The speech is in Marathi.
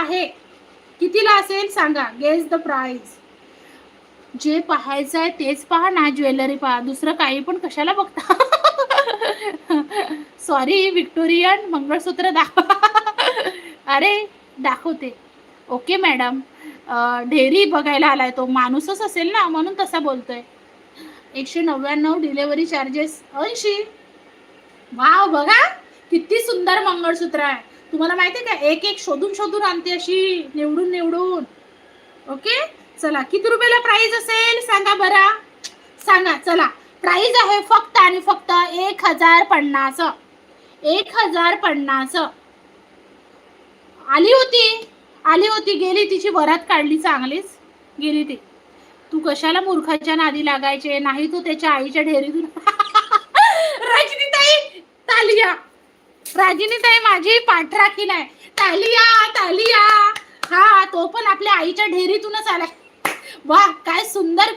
आहे. कितीला असेल सांगा, गेस द प्राइस. जे पाहायचं आहे तेच पहा ना, ज्वेलरी पहा, दुसरं काही पण कशाला बघता. सॉरी, विक्टोरियन मंगळसूत्र दाखवा. अरे दाखवते. ओके मॅडम, ढेरी बघायला आलाय तो, माणूसच असेल ना म्हणून तसा बोलतोय. 199 डिलेव्हरी चार्जेस 80. वाव, बघा किती सुंदर मंगळसूत्र आहे. तुम्हाला माहिती आहे का, एक एक शोधून शोधून आणते अशी, निवडून निवडून. ओके, चला किती रुपयाला प्राइस असेल सांगा बरं, सांगा. चला, प्राइस आहे फक्त आणि फक्त 1050. 1050. आली होती गेली, तिची वरात काढली, चांगलीच गेली ती. तू कशाला मूर्खाच्या नादी लागायचे, नाही तू त्याच्या आईच्या ढेरीतून. रजनीताई, तालिया. रागिनीताई माझी पाठराखीण आहे. तालिया तालिया. हा, तो पण आपल्या आईच्या ढेरीतूनच आलाय. वा, काय सुंदर